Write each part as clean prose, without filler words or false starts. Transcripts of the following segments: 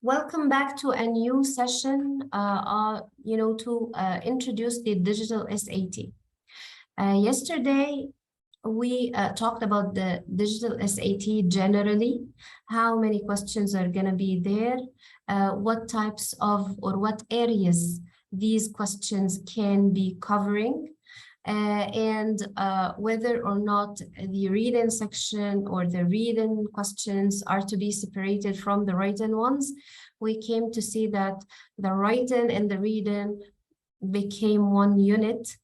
Welcome back to a new session, to introduce the digital SAT. Yesterday, we talked about the digital SAT generally, how many questions are going to be there, what types of or what areas these questions can be covering, and whether or not the read-in section or the read-in questions are to be separated from the write-in ones. We came to see that the write-in and the read-in became one unit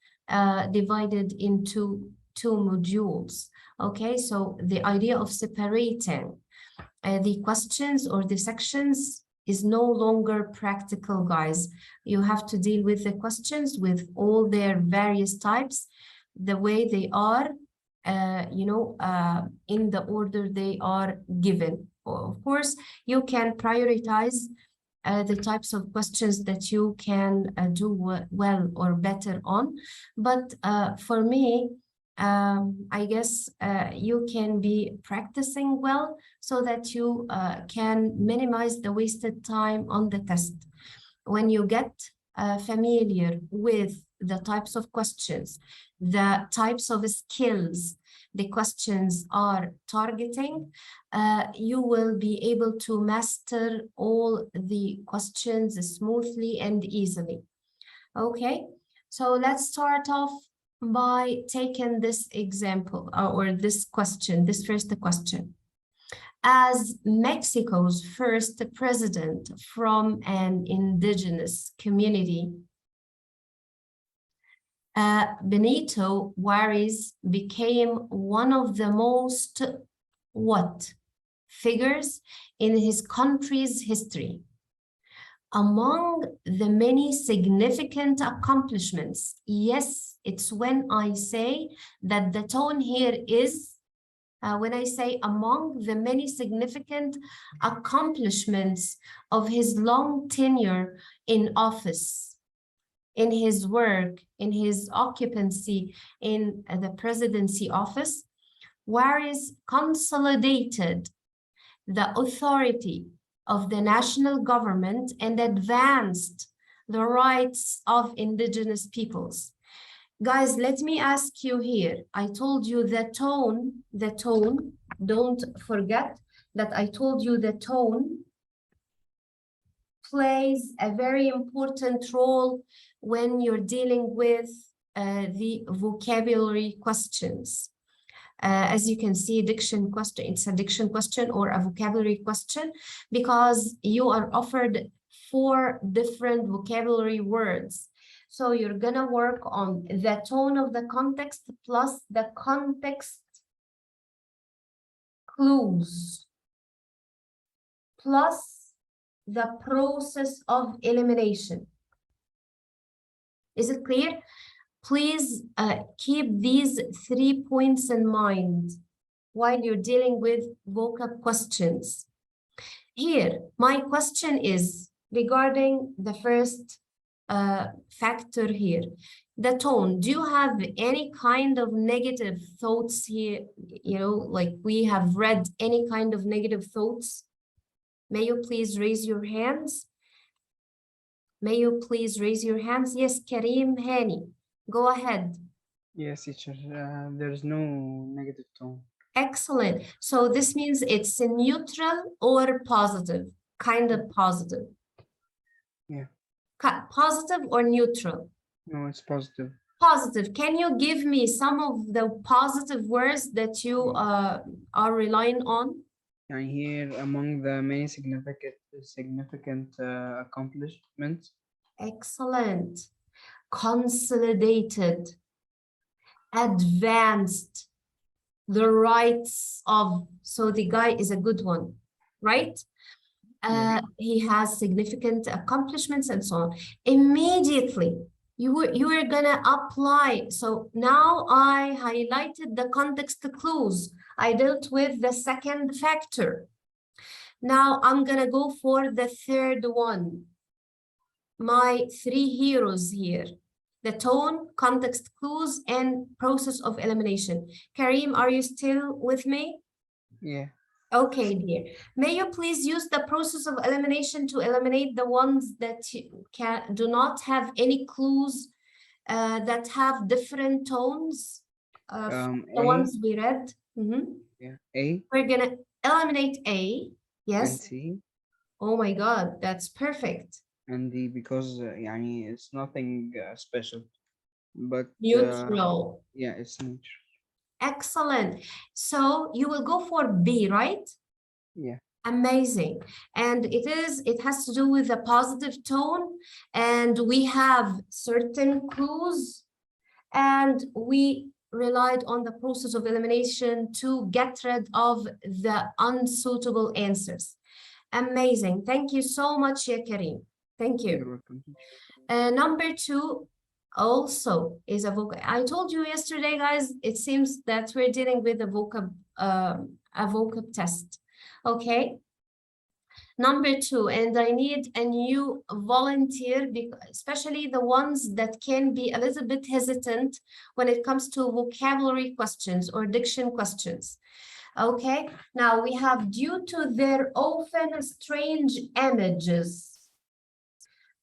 divided into two modules. Okay, so the idea of separating the questions or the sections is no longer practical, guys. You have to deal with the questions with all their various types, the way they are, in the order they are given. Of course, you can prioritize the types of questions that you can do well or better on. But for me, I guess you can be practicing well so that you can minimize the wasted time on the test. When you get familiar with the types of questions, the types of skills the questions are targeting, you will be able to master all the questions smoothly and easily. Okay, so let's start off by taking this example or this question, this first question. As Mexico's first president from an indigenous community, Benito Juarez became one of the most figures in his country's history. Among the many significant accomplishments, yes, it's when I say that the tone here is, when I say among the many significant accomplishments of his long tenure in office, in his work, in his occupancy in the presidency office, Juarez consolidated the authority of the national government and advanced the rights of indigenous peoples. Guys, let me ask you here. I told you the tone, don't forget that I told you the tone plays a very important role when you're dealing with the vocabulary questions. As you can see, diction question, it's a diction question or a vocabulary question because you are offered 4 different vocabulary words. So you're gonna work on the tone of the context plus the context clues plus the process of elimination. Is it clear? Please keep these 3 points in mind while you're dealing with vocab questions. Here, my question is regarding the first factor here, the tone. Do you have any kind of negative thoughts here? You know, like we have read any kind of negative thoughts? May you please raise your hands? May you please raise your hands? Yes, Karim Hani. Go ahead. Yes, teacher. There is no negative tone. Excellent. So this means it's a neutral or positive, kind of positive. Yeah. Positive or neutral? No, it's positive. Positive. Can you give me some of the positive words that you are relying on? And here, among the many significant accomplishments. Excellent. Consolidated, advanced, the rights of, so the guy is a good one, right? He has significant accomplishments and so on. Immediately, you are gonna apply. So now I highlighted the context clues. I dealt with the second factor. Now I'm gonna go for the third one. My 3 heroes here, the tone, context clues, and process of elimination. Karim, are you still with me? Yeah. Okay, dear. May you please use the process of elimination to eliminate the ones that do not have any clues that have different tones from the A, ones we read. Mhm. yeah, A We're gonna eliminate A. Yes. and C Oh my God, that's perfect. and D because يعني it's nothing special, but Neutral. yeah, it's nature. Excellent. So you will go for B, right? Yeah, Amazing. And it has to do with a positive tone, and we have certain clues, and we relied on the process of elimination to get rid of the unsuitable answers. Amazing. Thank you so much, ya Kareem. Thank you. you're welcome. Number two also is a vocab. I told you yesterday, guys, it seems that we're dealing with a vocab test. Okay. Number two, and I need a new volunteer, especially the ones that can be a little bit hesitant when it comes to vocabulary questions or diction questions. Okay, now we have due to their often strange images,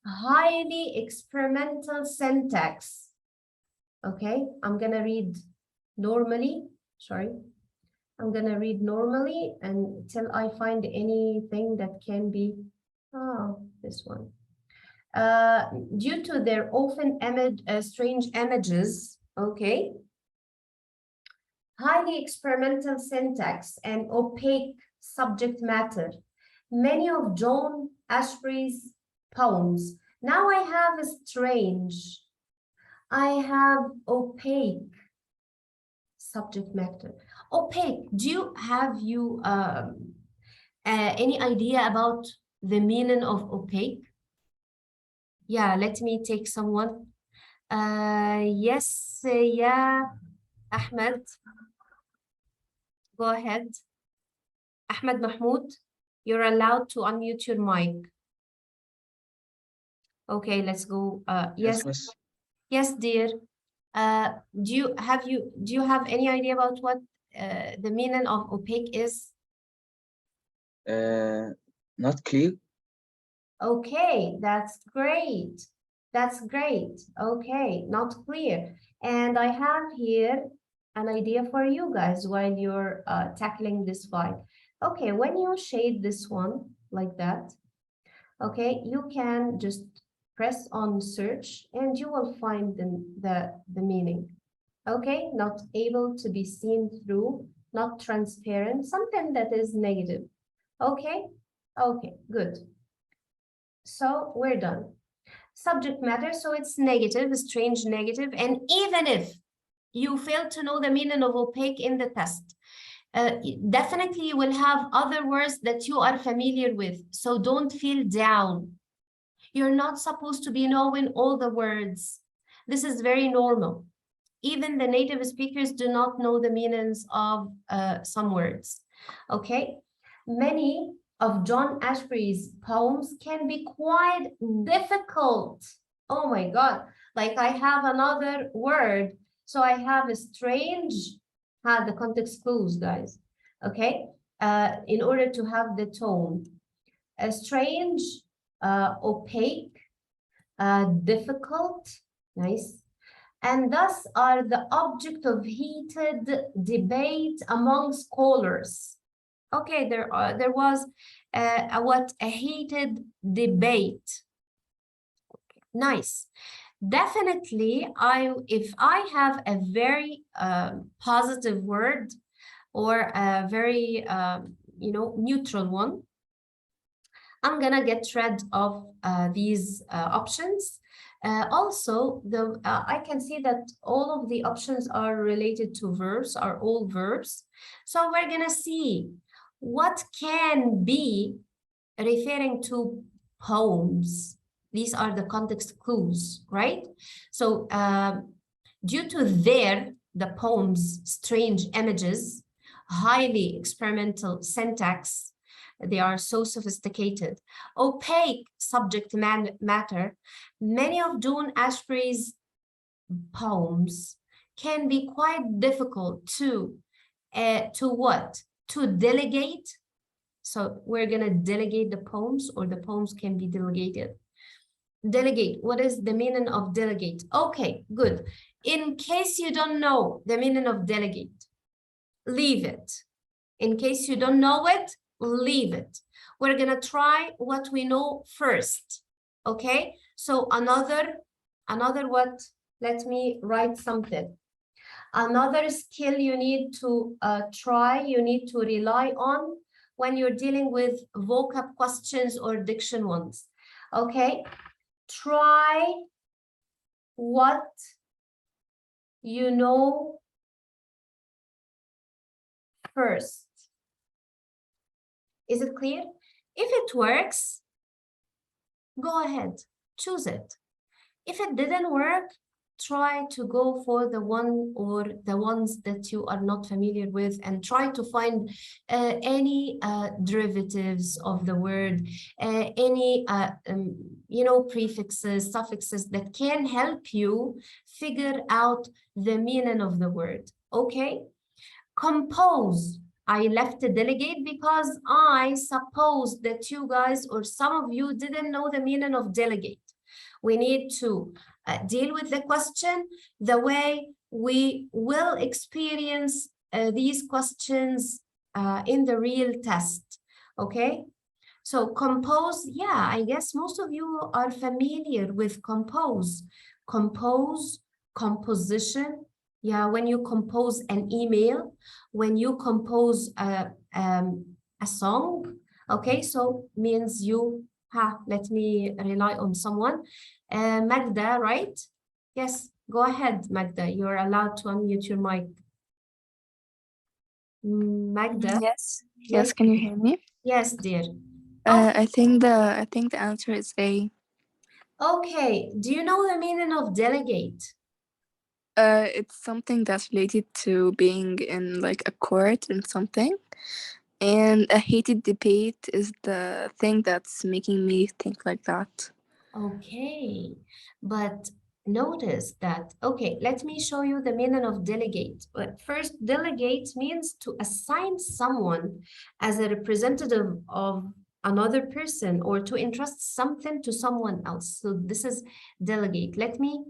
highly experimental syntax. Okay, I'm gonna read normally, sorry. I'm gonna read normally until I find anything that can be, this one. Due to their often strange images, okay, highly experimental syntax and opaque subject matter, many of John Ashbery's poems. Now I have a strange, I have opaque subject matter. Opaque, do you have any idea about the meaning of opaque? Yeah, let me take someone. Yes, yeah, Ahmed. Go ahead. Ahmed Mahmoud, you're allowed to unmute your mic. Okay, let's go. Yes, Yes, miss. yes, dear. Do you have any idea about what the meaning of opaque is? Not clear. Okay, that's great. That's great. Okay, not clear. And I have here an idea for you guys while you're tackling this file. Okay, when you shade this one like that, okay, you can just press on search and you will find the meaning. Okay, not able to be seen through, not transparent, something that is negative. Okay, okay, good. So we're done. Subject matter, so it's negative, strange negative, and even if you fail to know the meaning of opaque in the test, definitely you will have other words that you are familiar with, so don't feel down. You're not supposed to be knowing all the words. This is very normal. Even the native speakers do not know the meanings of some words, okay? Many of John Ashbery's poems can be quite difficult. Oh my God, like I have another word. So I have a strange, the context clues, guys, okay? In order to have the tone. A strange, opaque, difficult, nice, and thus are the object of heated debate among scholars. Okay, there was a heated debate. Nice. Definitely, if I have a very positive word or a very neutral one, I'm gonna get rid of these options. Also, I can see that all of the options are related to verbs, are all verbs. So we're gonna see what can be referring to poems. These are the context clues, right? So due to the poem's strange images, highly experimental syntax, they are so sophisticated, opaque subject matter, many of John Ashbery's poems can be quite difficult to what? To delegate So we're gonna delegate the poems, or the poems can be delegated. Delegate, what is the meaning of delegate? Okay, good. In case you don't know the meaning of delegate, leave it. In case you don't know it, leave it. We're gonna try what we know first, okay? So another what? Let me write something. Another skill you need to try, you need to rely on when you're dealing with vocab questions or diction ones, okay? Try what you know first. Is it clear? If it works, go ahead, choose it. If it didn't work, try to go for the one or the ones that you are not familiar with, and try to find any derivatives of the word, any prefixes, suffixes that can help you figure out the meaning of the word. Okay? Compose. I left a delegate because I suppose that you guys or some of you didn't know the meaning of delegate. We need to deal with the question the way we will experience these questions in the real test, okay? So compose, yeah, I guess most of you are familiar with compose. Compose, composition, yeah, when you compose an email, when you compose a song, okay? So means you, let me rely on someone. Magda, right? Yes, go ahead, Magda. You're allowed to unmute your mic. Magda? Yes. Yes. Yes, can you hear me? Yes, dear. I think the answer is A. Okay, do you know the meaning of delegate? It's something that's related to being in like a court and something. And a heated debate is the thing that's making me think like that. Okay, but notice that, okay, let me show you the meaning of delegate. But first, delegate means to assign someone as a representative of another person, or to entrust something to someone else. So this is delegate. Let me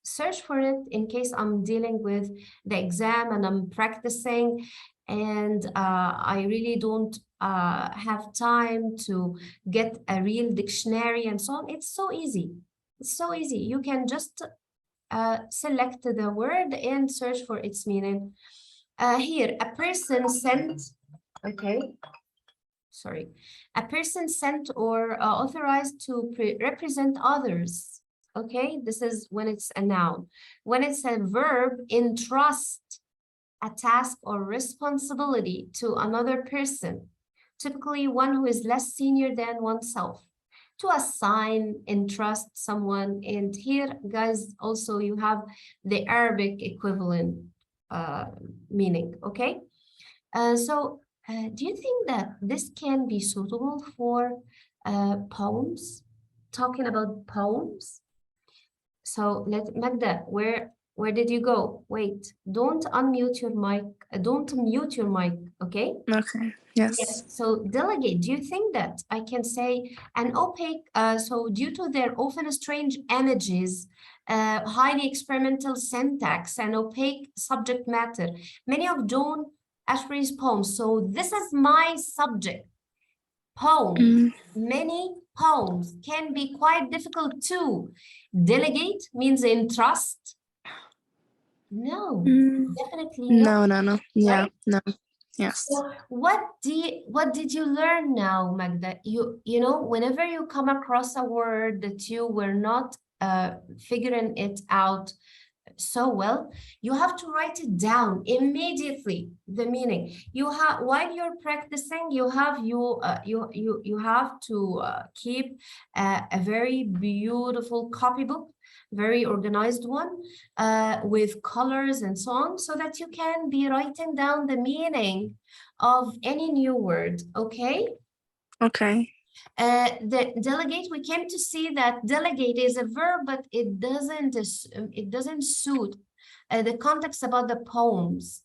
search for it in case I'm dealing with the exam and I'm practicing, and I really don't have time to get a real dictionary and so on. It's so easy. It's so easy. You can just select the word and search for its meaning. Here, a person sent, okay, sorry, a person sent or authorized to represent others. Okay, this is when it's a noun. When it's a verb, entrust a task or responsibility to another person, typically one who is less senior than oneself, to assign, entrust someone. And here, guys, also you have the Arabic equivalent meaning, okay? Do you think that this can be suitable for poems? Talking about poems? So Magda, where did you go? Wait, don't unmute your mic. Don't mute your mic, okay? Okay. Yes. Yes. So delegate, do you think that I can say an opaque, so due to their often strange images, highly experimental syntax, and opaque subject matter, many of John Ashbery's poems, so this is my subject, poems, many poems can be quite difficult to delegate, means entrust. No, definitely no. No. Yeah, Right? no. Yes. So what did you learn now, Magda? You know, whenever you come across a word that you were not figuring it out so well, you have to write it down immediately, the meaning. You have, while you're practicing, you have you have to keep a very beautiful copybook, very organized one, with colors and so on, so that you can be writing down the meaning of any new word. Okay. Okay. The delegate, we came to see that delegate is a verb, but it doesn't suit the context about the poems.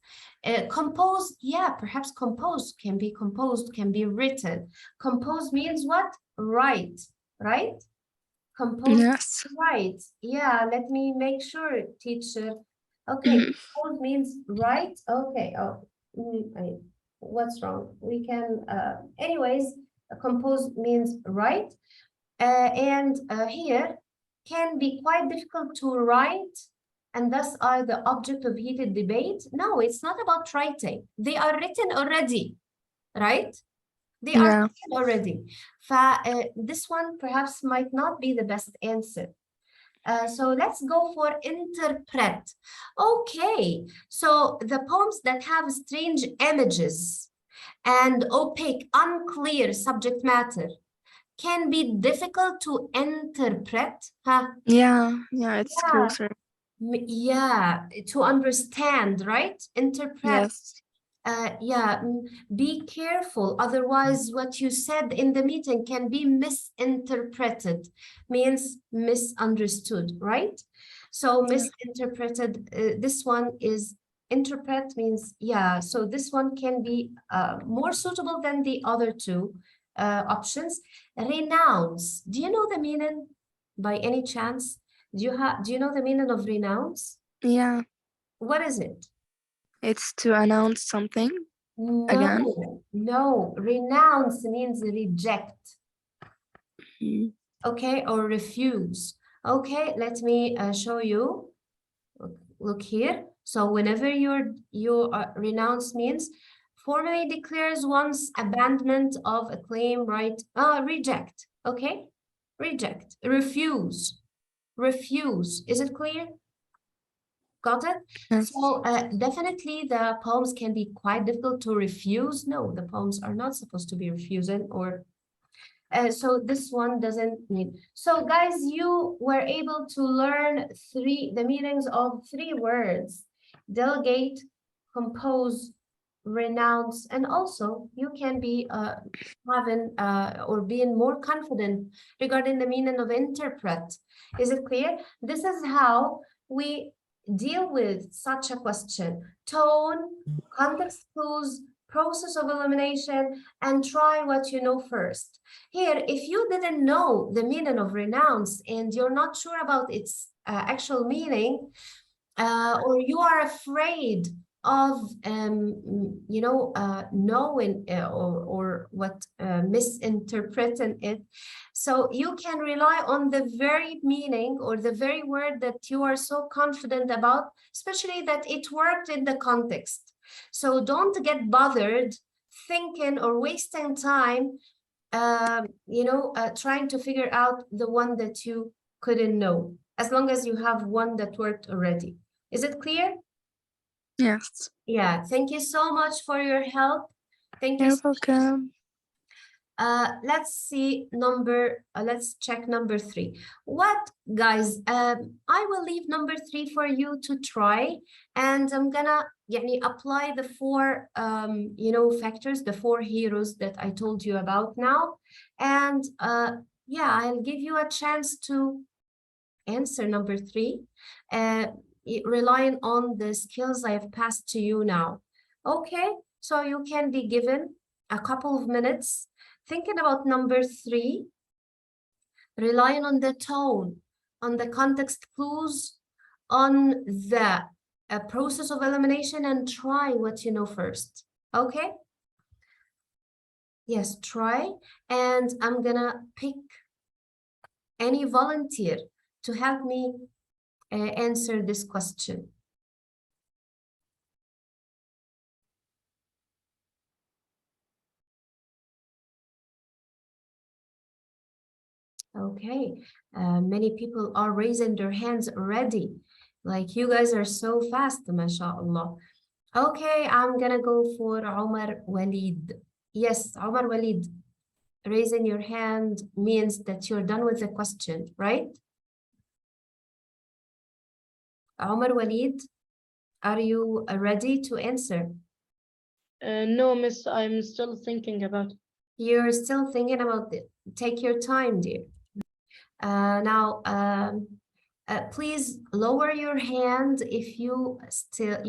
Composed, yeah, perhaps composed, can be written. Composed means what? Write, right? Composed, Yes. right. Yeah, let me make sure, teacher. Okay, Mhm. compose means right. Okay. Oh, what's wrong? We can, anyways, compose means right. And here can be quite difficult to write, and thus are the object of heated debate. No, it's not about writing. They are written already, right? They are Yeah. written already. This one perhaps might not be the best answer. So let's go for interpret. Okay, so the poems that have strange images and opaque, unclear subject matter can be difficult to interpret. Huh? Yeah. It's Yeah, closer. yeah, to understand, right? Interpret. Yes. Yeah, be careful. Otherwise, what you said in the meeting can be misinterpreted, means misunderstood, right? So Yeah. misinterpreted, this one is interpret means, yeah, so this one can be more suitable than the other two options. Renounce. Do you know the meaning by any chance? Do you know the meaning of renounce? Yeah. What is it? It's to announce something again. No. Renounce means reject, Mhm. okay, or refuse. Okay, let me show you. Look here. So whenever you renounce means formally declares one's abandonment of a claim, right? Reject. Okay, reject, refuse, refuse. Is it clear? Got it? Yes. So definitely the poems can be quite difficult to refuse. No, the poems are not supposed to be refusing or so this one doesn't need. So guys, you were able to learn the meanings of 3 words: delegate, compose, renounce, and also you can be having or being more confident regarding the meaning of interpret. Is it clear? This is how we deal with such a question: tone, context clues, process of elimination, and try what you know first. Here, if you didn't know the meaning of renounce and you're not sure about its actual meaning, or you are afraid of knowing or what misinterpreting it, so you can rely on the very meaning or the very word that you are so confident about, especially that it worked in the context. So don't get bothered thinking or wasting time trying to figure out the one that you couldn't know, as long as you have one that worked already. Is it clear? Yes. Yeah, thank you so much for your help. Thank you. You're welcome. Let's check number 3. What, guys, I will leave number 3 for you to try, and I'm gonna apply the 4 factors, the 4 heroes that I told you about now, and yeah, I'll give you a chance to answer number 3, relying on the skills I have passed to you now. Okay, so you can be given a couple of minutes thinking about number 3, relying on the tone, on the context clues, on the process of elimination, and try what you know first. Okay? Yes, try. And I'm gonna pick any volunteer to help me answer this question. Okay, many people are raising their hands already. Like, you guys are so fast, mashallah. Okay, I'm gonna go for Omar Walid. Yes, Omar Walid, raising your hand means that you're done with the question, right? Omar Walid, are you ready to answer? No, miss, I'm still thinking about it. You're still thinking about it. Take your time, dear. Now, Please lower your hand if you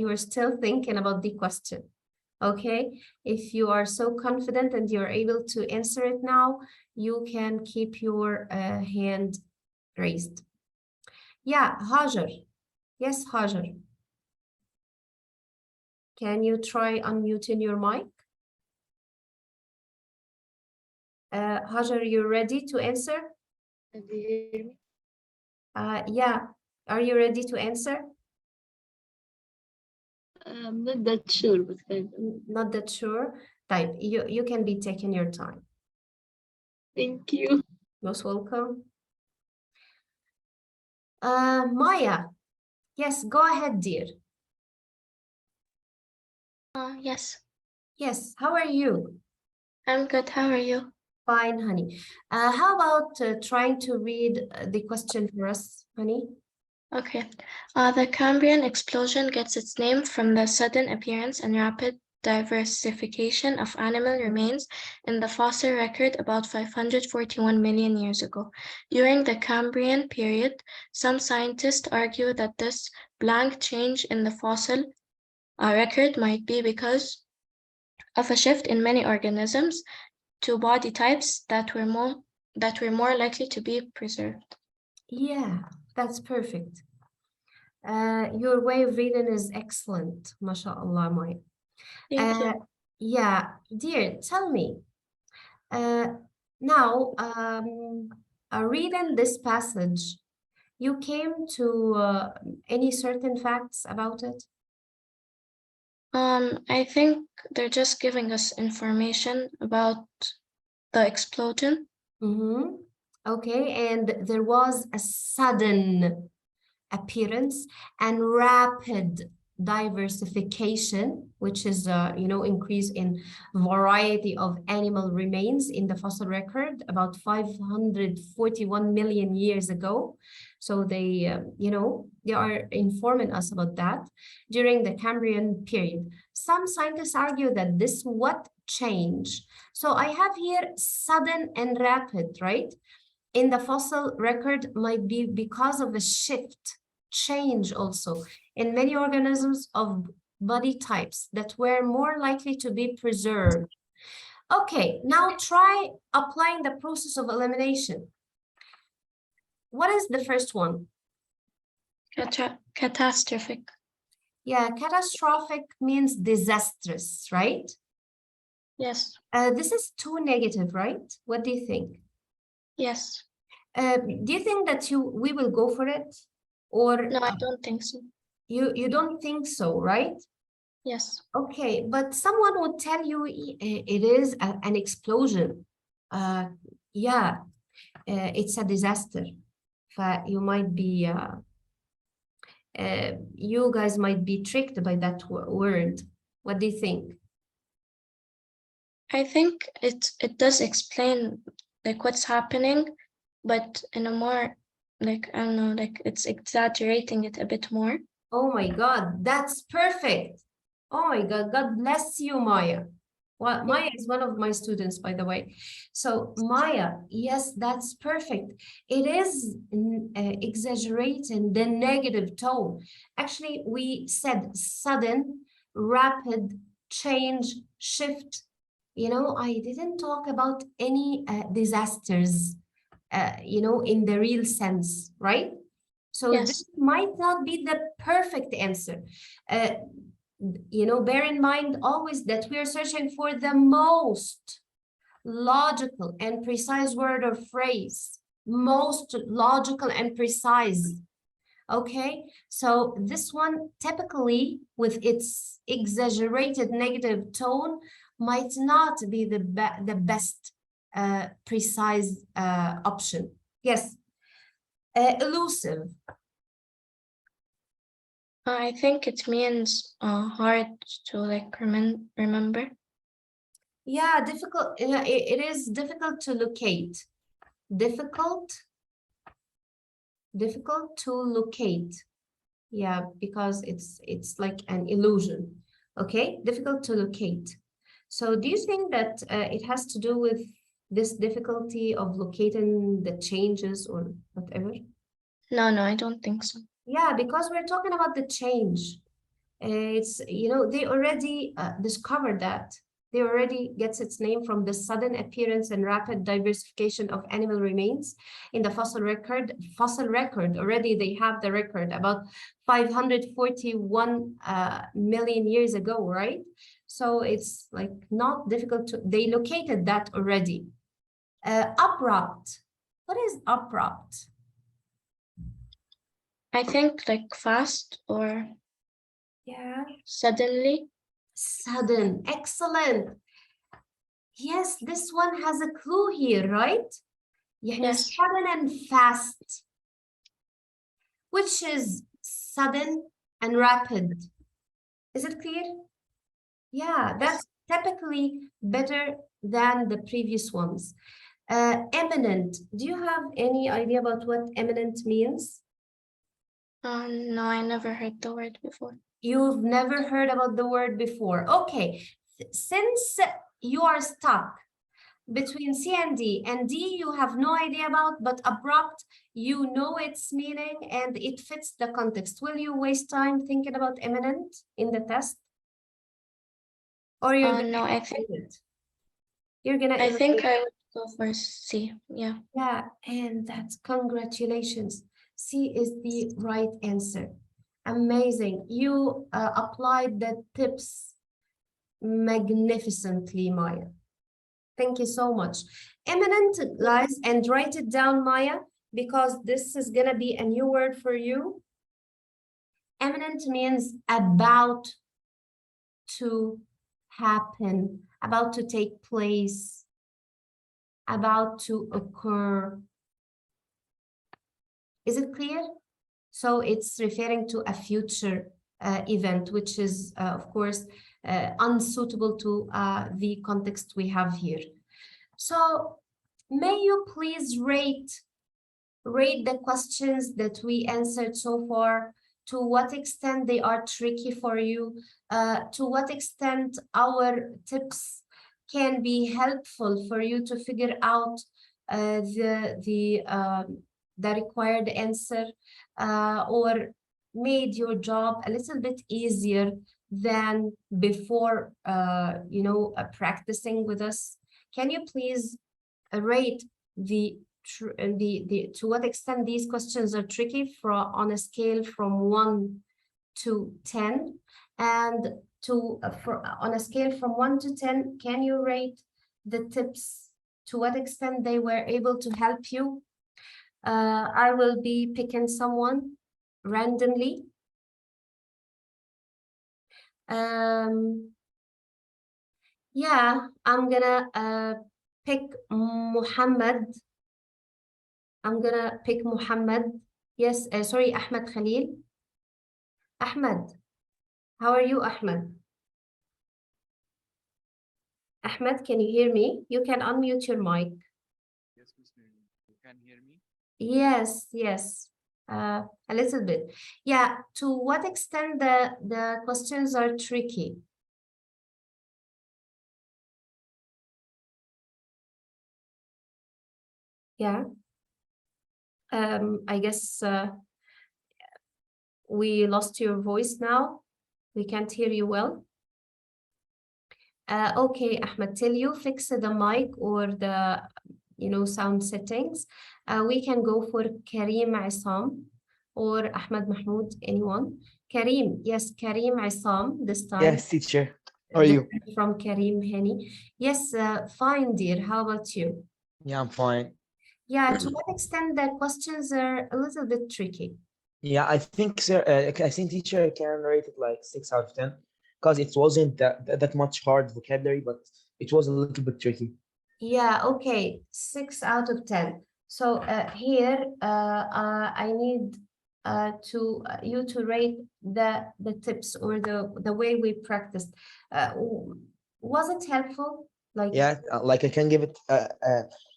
are still thinking about the question. Okay, if you are so confident and you're able to answer it now, you can keep your hand raised. Yeah, Hajar. Yes, Hajar. Can you try unmuting your mic? Hajar, you ready to answer? Do you hear me? Yeah, are you ready to answer? I'm not that sure, but Not that sure. Type. You can be taking your time. thank you. Most welcome. Maya. Yes, go ahead, dear. Yes, Yes, how are you? I'm good. How are you? Fine, honey. How about trying to read the question for us, honey? Okay. The Cambrian explosion gets its name from the sudden appearance and rapid diversification of animal remains in the fossil record about 541 million years ago. During the Cambrian period, some scientists argue that this blank change in the fossil record might be because of a shift in many organisms to body types that were more likely to be preserved. Yeah, that's perfect. Your way of reading is excellent, mashallah, Maya. Thank you. Yeah, dear, tell me. Now, reading this passage, you came to any certain facts about it? I think they're just giving us information about the explosion. Mm-hmm. Okay, and there was a sudden appearance and rapid diversification, which is increase in variety of animal remains in the fossil record about 541 million years ago. So they they are informing us about that during the Cambrian period. Some scientists argue that this what change. So I have here sudden and rapid, right? In the fossil record might be because of a shift, change also in many organisms of body types that were more likely to be preserved. Okay, now try applying the process of elimination. What is the first one? Catastrophic. Yeah, catastrophic means disastrous, right? Yes. This is too negative, right? What do you think? Yes. Do you think that we will go for it? Or No, I don't think so. you don't think so, right? Yes. Okay, but someone would tell you it is an explosion. Yeah, it's a disaster. You might be, you guys might be tricked by that word. What do you think? I think it does explain like what's happening, but in a more like I don't know, like it's exaggerating it a bit more. Oh my God, that's perfect. Oh my God, God bless you, Maya. Well, Maya is one of my students, by the way. So Maya, yes, that's perfect. It is exaggerating the negative tone. Actually, we said sudden, rapid change, shift. I didn't talk about any disasters, in the real sense, right? So Yes. this might not be the perfect answer. Bear in mind always that we are searching for the most logical and precise word or phrase. Most logical and precise. Okay, so this one typically with its exaggerated negative tone might not be the best precise option. Yes, elusive. I think it means hard to like remember. Yeah, difficult. It is difficult to locate. Difficult to locate. Yeah, because it's like an illusion. Okay, difficult to locate. So do you think that it has to do with this difficulty of locating the changes or whatever? No, I don't think so. Yeah, because we're talking about the change. It's, they already discovered that. They already gets its name from the sudden appearance and rapid diversification of animal remains in the fossil record. Already they have the record about 541 million years ago, right? So it's like not difficult to, they located that already. Abrupt. What is abrupt? I think like fast or Yeah. suddenly. Sudden. Excellent. Yes, this one has a clue here, right? يعني Yes. sudden and fast, which is sudden and rapid. Is it clear? Yeah, that's typically better than the previous ones. Eminent. Do you have any idea about what eminent means? No, I never heard the word before. You've never heard about the word before. Okay, since you are stuck between C and D, and D you have no idea about, but abrupt, you know its meaning and it fits the context. Will you waste time thinking about eminent in the test? Or you're gonna No, I think you're gonna I think I would go for C. Yeah. Yeah, and that's congratulations. C is the right answer. Amazing. You applied the tips magnificently, Maya. Thank you so much. Eminent, guys, and write it down, Maya, because this is gonna be a new word for you. Eminent means about to happen, about to take place, about to occur. Is it clear? So it's referring to a future event, which is, of course, unsuitable to the context we have here. So may you please rate the questions that we answered so far, to what extent they are tricky for you, to what extent our tips can be helpful for you to figure out the required answer, or made your job a little bit easier than before, practicing with us. Can you please rate to what extent these questions are tricky on a scale from 1 to 10, and on a scale from 1 to 10, can you rate the tips, to what extent they were able to help you? I will be picking someone randomly. Yeah, I'm gonna pick Muhammad. I'm gonna pick Muhammad. Yes, sorry, Ahmed Khalil. Ahmed, how are you, Ahmed? Ahmed, can you hear me? You can unmute your mic. Yes, Miss Nermeen. You can hear me? Yes, a little bit. Yeah, to what extent the questions are tricky? Yeah. I guess we lost your voice now. We can't hear you well. Okay, Ahmed, till you fix the mic or the sound settings, we can go for Karim Isam or Ahmed Mahmoud, anyone. Karim, yes, Karim Isam this time. Yes, teacher. How are you? From Karim Hani. Yes, fine, dear. How about you? Yeah, I'm fine. Yeah, to what extent the questions are a little bit tricky? Yeah, I think, sir, I think teacher can rate it like 6 out of 10 because it wasn't that much hard vocabulary, but it was a little bit tricky. Yeah, okay, 6 out of 10. So here I need you to rate the tips or the way we practiced. Was it helpful? Like, Yeah, like I can give it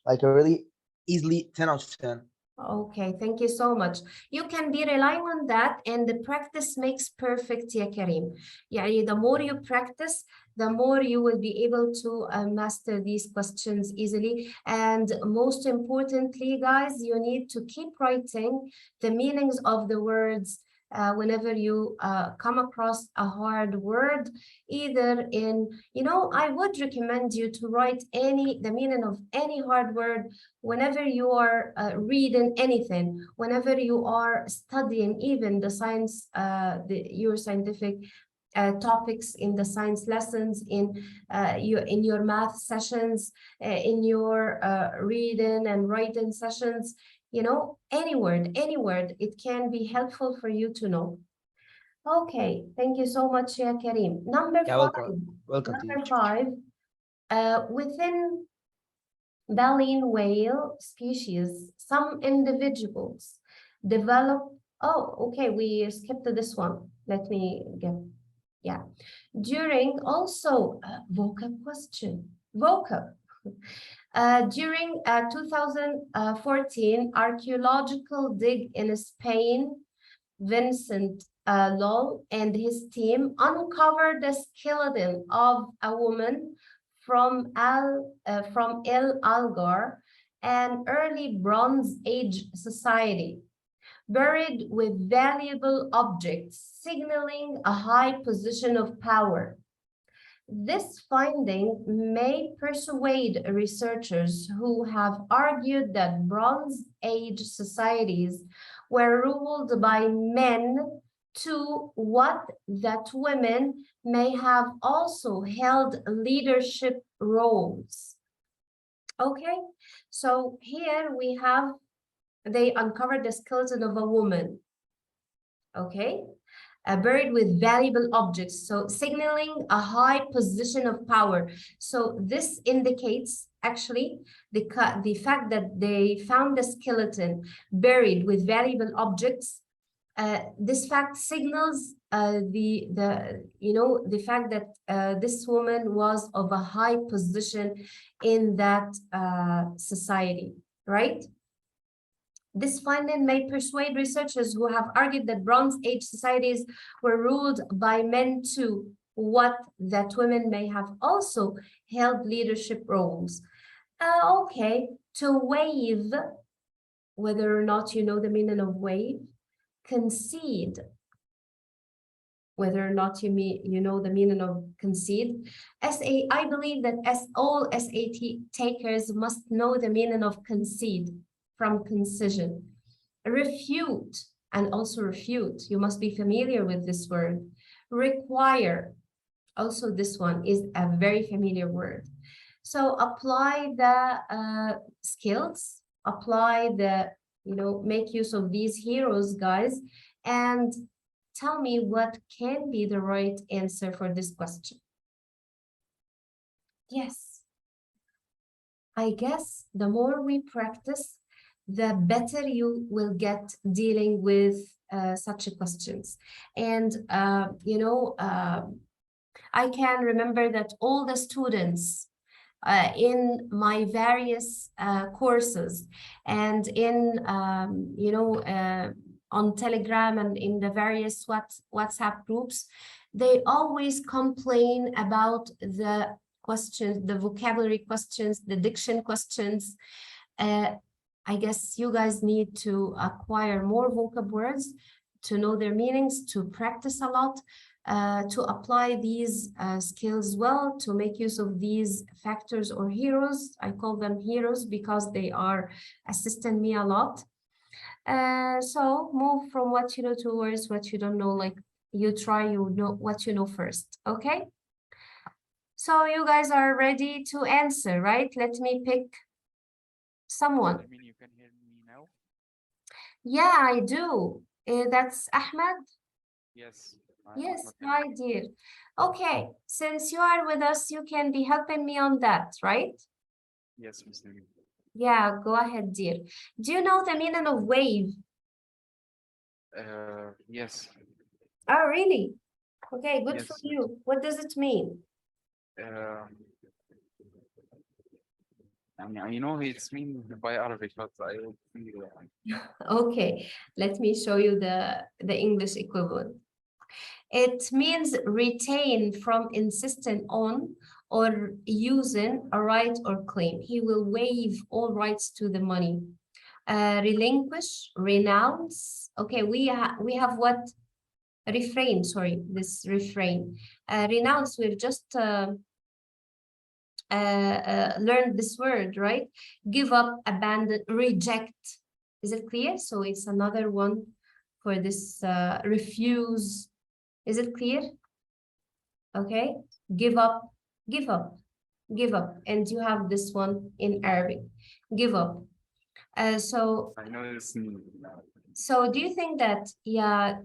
like a really easily 10 out of 10. Okay, thank you so much. You can be relying on that, and the practice makes perfect, ya Karim. يعني the more you practice, the more you will be able to master these questions easily. And most importantly, guys, you need to keep writing the meanings of the words whenever you come across a hard word, either in, I would recommend you to write the meaning of any hard word whenever you are reading anything, whenever you are studying even the science, your scientific topics in the science lessons, in your math sessions, in your reading and writing sessions. Any word, it can be helpful for you to know. Okay, thank you so much, ya Karim. Number Yeah, five. welcome, Number teacher. 5, within baleen whale species, some individuals develop, okay, we skipped this one. Let me get, during also vocab question, vocab. During 2014 archaeological dig in Spain, Vincent Loll and his team uncovered the skeleton of a woman from El Algar, an early Bronze Age society, buried with valuable objects, signaling a high position of power. This finding may persuade researchers who have argued that Bronze Age societies were ruled by men to what that women may have also held leadership roles. Okay, so here we have, they uncovered the skeleton of a woman. Okay. Buried with valuable objects, so signaling a high position of power. So this indicates actually the fact that they found the skeleton buried with valuable objects. This fact signals the fact that this woman was of a high position in that society, right? This finding may persuade researchers who have argued that Bronze Age societies were ruled by men to what that women may have also held leadership roles. Okay, to wave, whether or not you know the meaning of wave, concede, whether or not you know the meaning of concede. I believe that all SAT takers must know the meaning of concede, from concision. Refute, and also refute, you must be familiar with this word. Require, also this one is a very familiar word. So apply the skills, apply the, make use of these heroes, guys, and tell me what can be the right answer for this question. Yes, I guess the more we practice, the better you will get dealing with such questions. And, I can remember that all the students in my various courses and in, on Telegram and in the various WhatsApp groups, they always complain about the questions, the vocabulary questions, the diction questions. I guess you guys need to acquire more vocab words, to know their meanings, to practice a lot, to apply these skills well, to make use of these factors or heroes. I call them heroes because they are assisting me a lot. So move from what you know towards what you don't know, like you know what you know first, okay? So you guys are ready to answer, right? Let me pick someone. I mean, you can hear me now? Yeah, I do. That's Ahmed. Yes. Yes, okay. hi dear. Okay, since you are with us, you can be helping me on that, right? Yes, Ms. Nermeen. Yeah, go ahead, dear. Do you know the meaning of wave? Yes. Oh, really? Okay, good for Yes. you. What does it mean? I mean, it's mean by Arabic, but I will see. Okay, let me show you the English equivalent. It means retain from insisting on or using a right or claim. He will waive all rights to the money. Relinquish, renounce. Okay, we have what? Refrain, sorry, this refrain. Renounce, we've just learned this word, right? Give up, abandon, reject. Is it clear? So it's another one for this refuse. Is it clear? Okay, give up, give up, give up. And you have this one in Arabic, give up. So I know this. do you think that, yeah,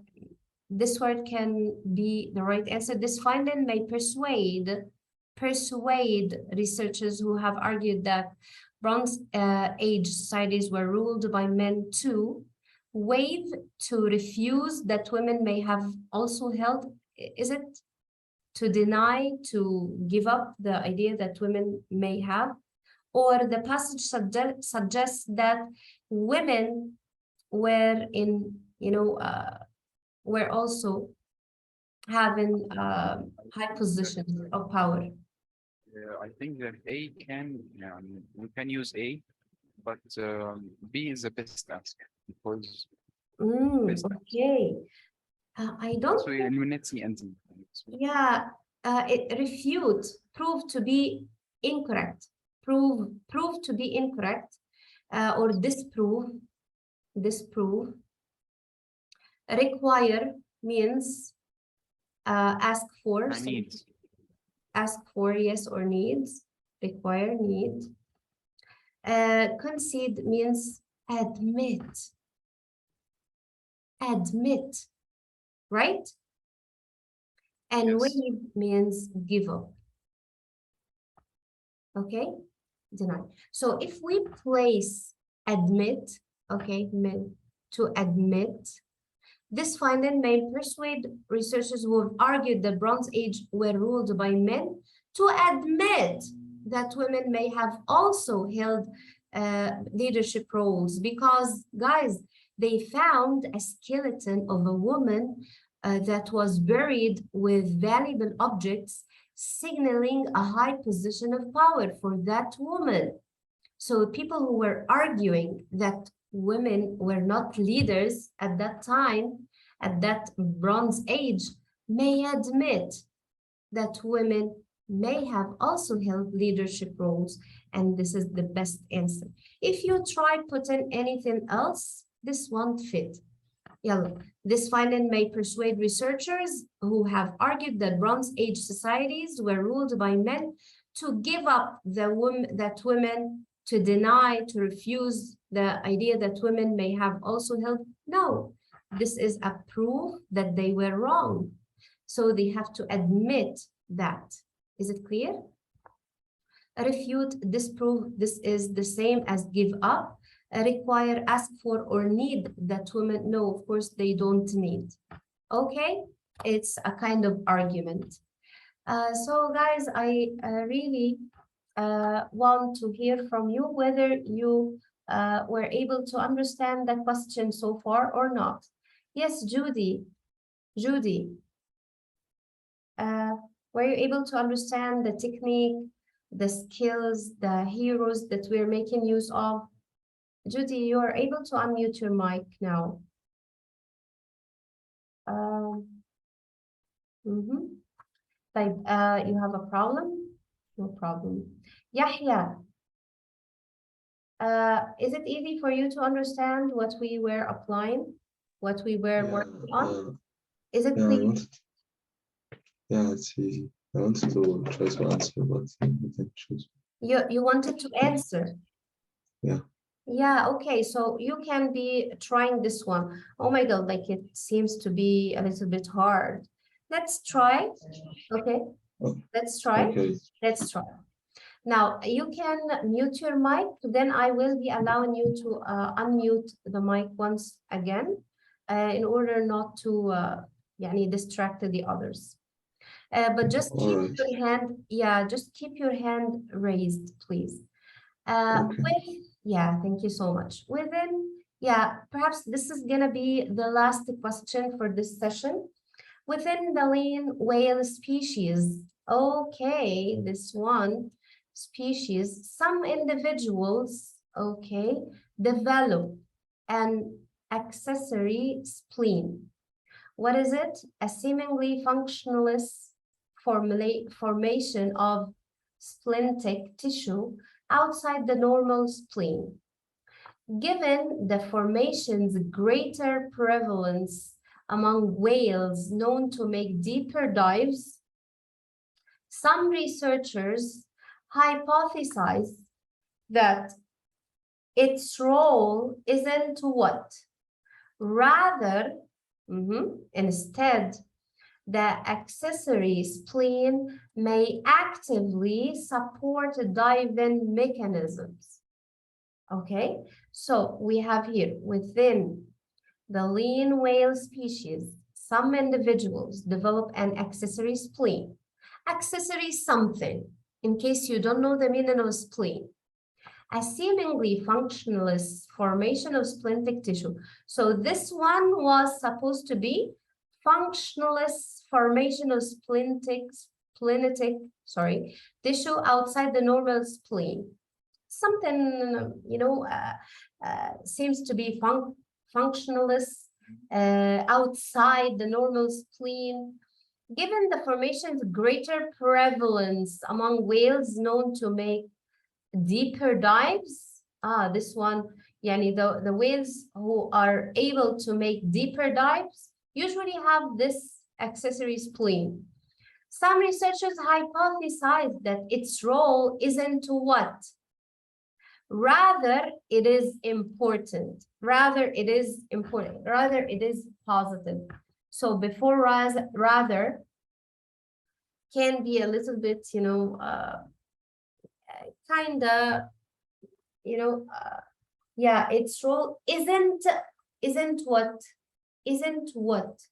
this word can be the right answer? This finding may persuade researchers who have argued that Bronze Age societies were ruled by men to waive, to refuse, that women may have also held. Is it to deny, to give up the idea that women may have? Or the passage suggests that women were in, were also having high positions of power. I think that A can, we can use A, but B is the best answer because best answer. Okay. I don't So we eliminate C and D. Yeah, it refute, prove to be incorrect, prove to be incorrect, or disprove. Require means ask for. I need. Ask for, yes, or needs. Require, need. Concede means admit. Admit, right? And Yes. waive means give up. Okay, deny. So if we place admit, okay, to admit, this finding may persuade researchers who have argued the Bronze Age were ruled by men to admit that women may have also held leadership roles, because, guys, they found a skeleton of a woman that was buried with valuable objects, signaling a high position of power for that woman. So people who were arguing that women were not leaders at that time, at that Bronze Age, may admit that women may have also held leadership roles, and this is the best answer. If you try putting anything else, this won't fit. Yeah, this finding may persuade researchers who have argued that Bronze Age societies were ruled by men to give up women, to deny, to refuse the idea that women may have also held. No, this is a proof that they were wrong. So they have to admit that. Is it clear? Refute, disprove, this is the same as give up. Require, ask for, or need that women, no, of course they don't need. Okay, it's a kind of argument. So guys, I really want to hear from you whether you were able to understand the question so far or not. Yes, Judy, were you able to understand the technique, the skills, the heroes that we're making use of? Judy, you are able to unmute your mic now. You have a problem? No problem. Yahya, is it easy for you to understand what we were applying, what we were working on? Is it clear? Yeah, it's easy. I wanted to try to answer, but I didn't choose. You wanted to answer? Yeah. Yeah, okay, so you can be trying this one. Oh my God, like it seems to be a little bit hard. Let's try. Okay, let's try. Okay. Let's try. Now, you can mute your mic, then I will be allowing you to unmute the mic once again in order not to distract the others. But just keep your hand, just keep your hand raised, please. Thank you so much. Perhaps this is gonna be the last question for this session. Within the baleen whale species, okay, this one species, some individuals, okay, develop an accessory spleen. What is it? A seemingly functionless formation of splintic tissue outside the normal spleen. Given the formation's greater prevalence among whales known to make deeper dives, some researchers hypothesize that its role isn't what? Rather, instead, the accessory spleen may actively support diving mechanisms. Okay, so we have here within the baleen whale species, some individuals develop an accessory spleen. Accessory something, in case you don't know the meaning of spleen. A seemingly functionless formation of splintic tissue. So this one was supposed to be functionless formation of splenitic tissue outside the normal spleen. Something, seems to be functionless outside the normal spleen. Given the formation's greater prevalence among whales known to make deeper dives, this one, the whales who are able to make deeper dives usually have this accessory spleen. Some researchers hypothesize that its role isn't what? Rather, it is important. Rather, it is important. Rather, it is positive. So before rather can be a little bit, kind of, yeah, its role isn't what?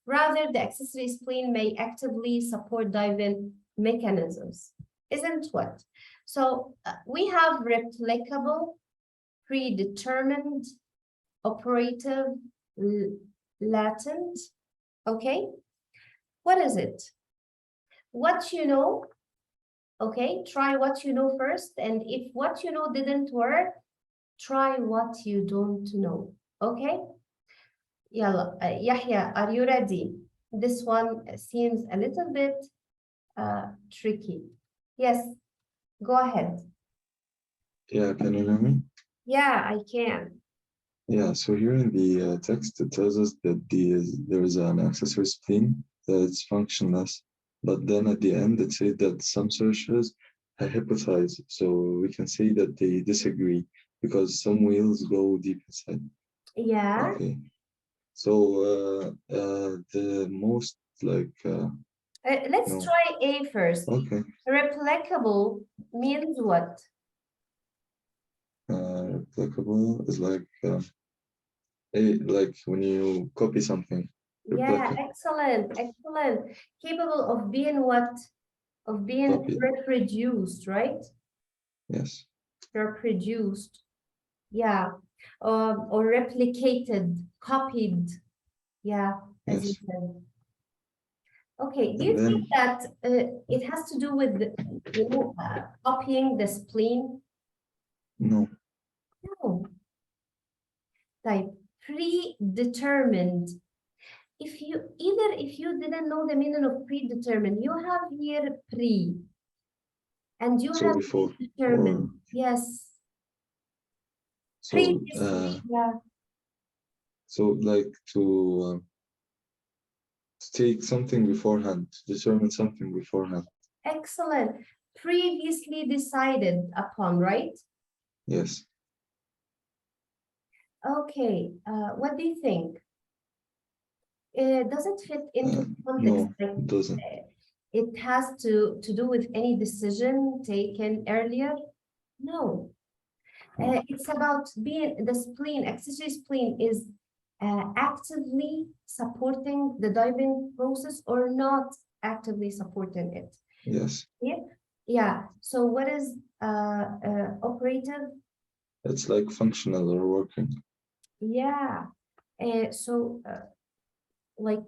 Rather, the accessory spleen may actively support diving mechanisms. Isn't what? So we have replicable, predetermined, operative, latent. Okay, what is it? What you know. Okay, try what you know first, and if what you know didn't work, try what you don't know. Okay, Yalla, Yahya, are you ready? This one seems a little bit tricky. Yes, go ahead. Yeah, can you hear me? Yeah, I can. Yeah, so here in the text, it tells us that there is an accessory spleen that it's functionless, but then at the end it says that some searchers hypothesize, so we can say that they disagree because some whales go deep inside. Yeah. Okay, so the most let's no. try A first. Okay. Replicable means what? Replicable is like when you copy something. Yeah, excellent, excellent. Capable of being what? Of being Copied. reproduced, right? Yes. Reproduced. Yeah. Or replicated, copied. Yeah, as you said. Okay, do you think that it has to do with, copying the spleen? No. No. Like predetermined. If you didn't know the meaning of predetermined, you have here pre, and you So have before, determined. Yes. So Previously, yeah. So like to take something beforehand, to determine something beforehand. Excellent. Previously decided upon, right? Yes. Okay. What do you think? Does it fit into context? No, it doesn't. It has to do with any decision taken earlier? No. It's about being the spleen, accessory spleen is actively supporting the diving process or not actively supporting it. Yes. Yeah. Yeah. So what is operative? It's like functional or working. Yeah. So like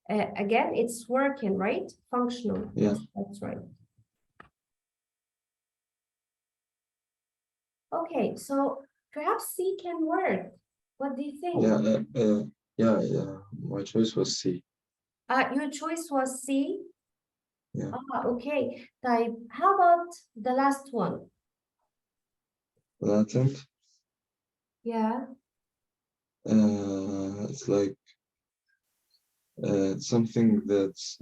again, it's working, right? Functional. Yeah. That's right. Okay, so perhaps C can work. What do you think? Yeah. My choice was C. Your choice was C? Yeah. Okay. Type. How about the last one? Latent. Yeah. It's like something that's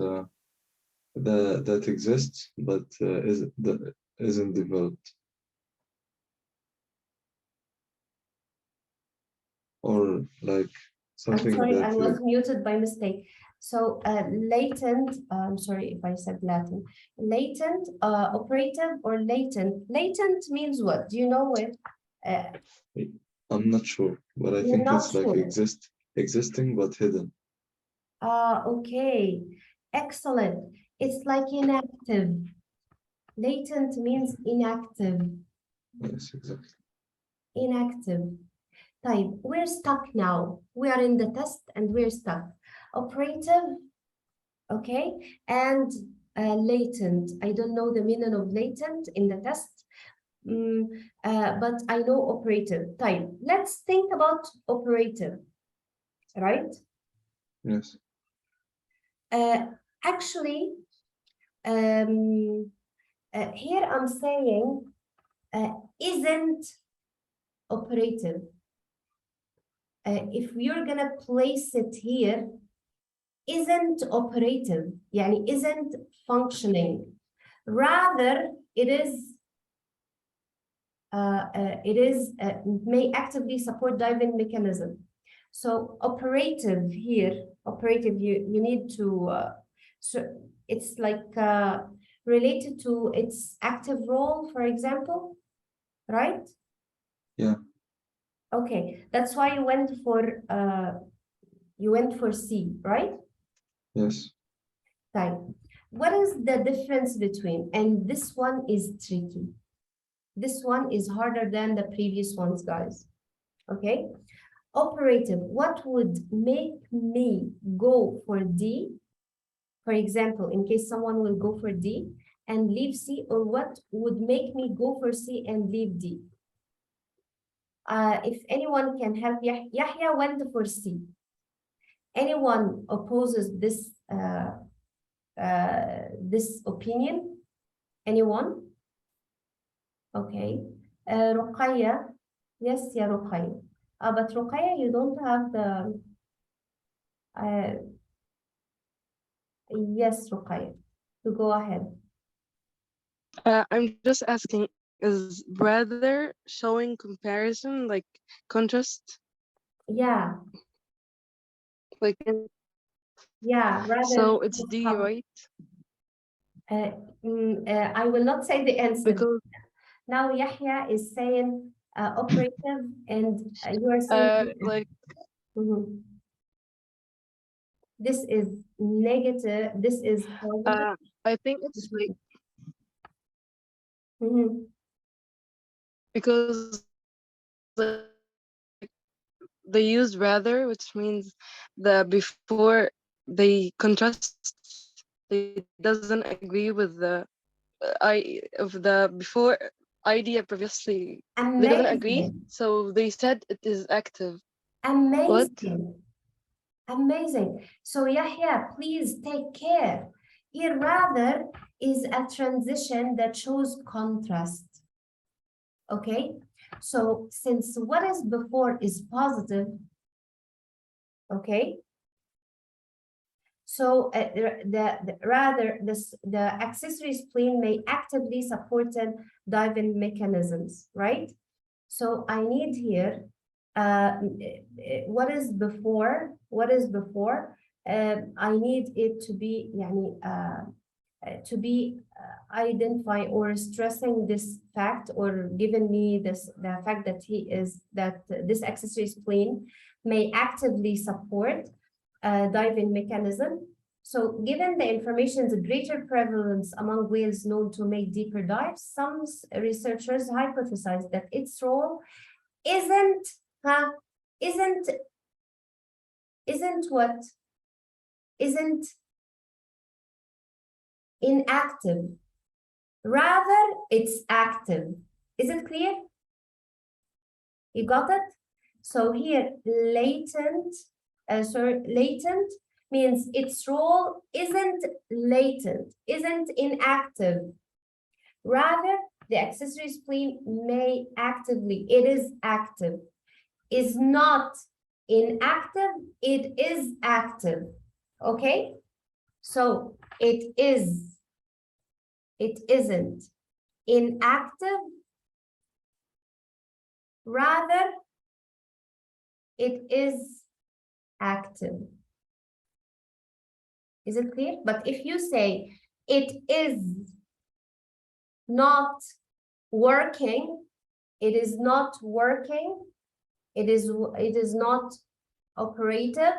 that exists but isn't developed, or like I'm something sorry, I that was muted by mistake. So latent, I'm sorry if I said Latin. Latent, operative or latent. Latent means what? Do you know it? I'm not sure, but I You're think not it's like sure. existing but hidden. Okay, excellent. It's like inactive. Latent means inactive. Yes, exactly. Inactive. Type. We're stuck now. We are in the test and we're stuck. Operative, okay, and latent. I don't know the meaning of latent in the test, but I know operative. Type. Let's think about operative, right? Yes. Actually, here I'm saying isn't operative. If you're gonna place it here, isn't operative, يعني isn't functioning. Rather, it may actively support diving mechanism. So operative here, operative, you need to, so it's like related to its active role, for example, right? Yeah. Okay, that's why you went for C, right? Yes. Right. What is the difference between, and this one is tricky. This one is harder than the previous ones, guys. Okay. Operative, what would make me go for D? For example, in case someone will go for D and leave C, or what would make me go for C and leave D? If anyone can help, Yahya went for C. Anyone opposes this this opinion? Anyone? Okay. Ruqayya. Yes, yeah, Ruqayya. But Ruqayya, you don't have the... yes, Ruqayya. To go ahead. I'm just asking, is rather showing comparison, like contrast? Yeah. Like, Yeah, rather... so it's D, right? I will not say the answer. Because now Yahya is saying operative, and you are saying like this is negative, this is positive. I think it's like Mm-hmm. because like, they use rather, which means the before they contrast, they doesn't agree with the before idea previously. They doesn't agree, Amazing. so they said it is active. Amazing. Amazing. So Yahya, please take care. Here rather is a transition that shows contrast. Okay, so since what is before is positive, okay, so the accessory spleen may actively support diving mechanisms, right? So I need here what is before. I need it to be identify or stressing this fact, or giving me the fact that this accessory spleen may actively support diving mechanism. So given the information's greater prevalence among whales known to make deeper dives, some researchers hypothesize that its role isn't isn't what? Isn't inactive. Rather, it's active. Is it clear? You got it? So here, latent means its role isn't latent, isn't inactive. Rather, the accessory spleen may actively, it is active, is not inactive, it is active. Okay? So it is, it isn't inactive, rather it is active. Is it clear? But if you say it is not working, it is not working, it is not operative,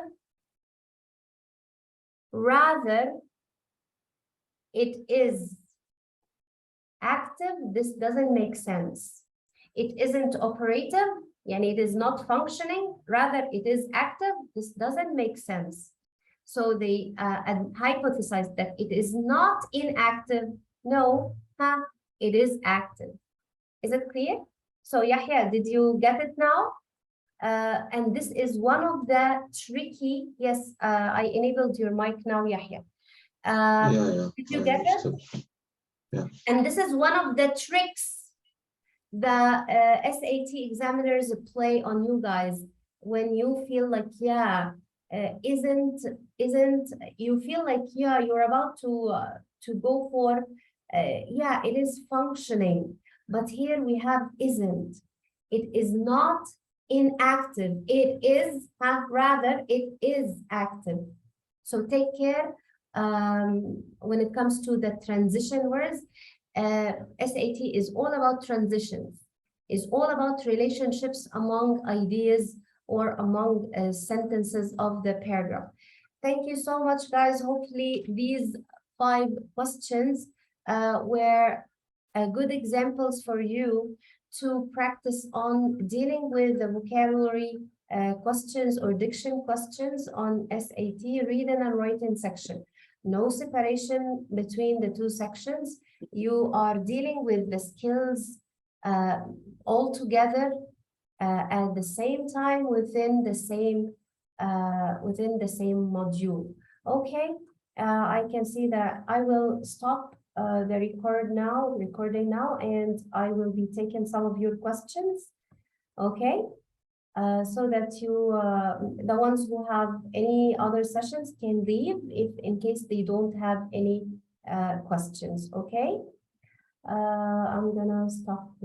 rather it is active, this doesn't make sense. It isn't operative, and it is not functioning, rather it is active, this doesn't make sense. So they hypothesize that it is not inactive, no, it is active. Is it clear? So Yahya, did you get it now? And this is one of the tricky, yes, I enabled your mic now, Yahya. Did you get it? Yeah. And this is one of the tricks the SAT examiners play on you guys when you feel like, yeah, isn't you feel like, yeah, you're about to go for, yeah, it is functioning, but here we have isn't. It is not inactive. It is, rather, it is active. So take care when it comes to the transition words. SAT is all about transitions, is all about relationships among ideas or among sentences of the paragraph. Thank you so much, guys. Hopefully these 5 questions were good examples for you to practice on dealing with the vocabulary questions or diction questions on SAT reading and writing section. No separation between the 2 sections. You are dealing with the skills all together at the same time within the same module. Okay, I can see that I will stop the recording now, and I will be taking some of your questions. Okay, so that you, the ones who have any other sessions can leave if in case they don't have any questions. Okay, I'm gonna stop.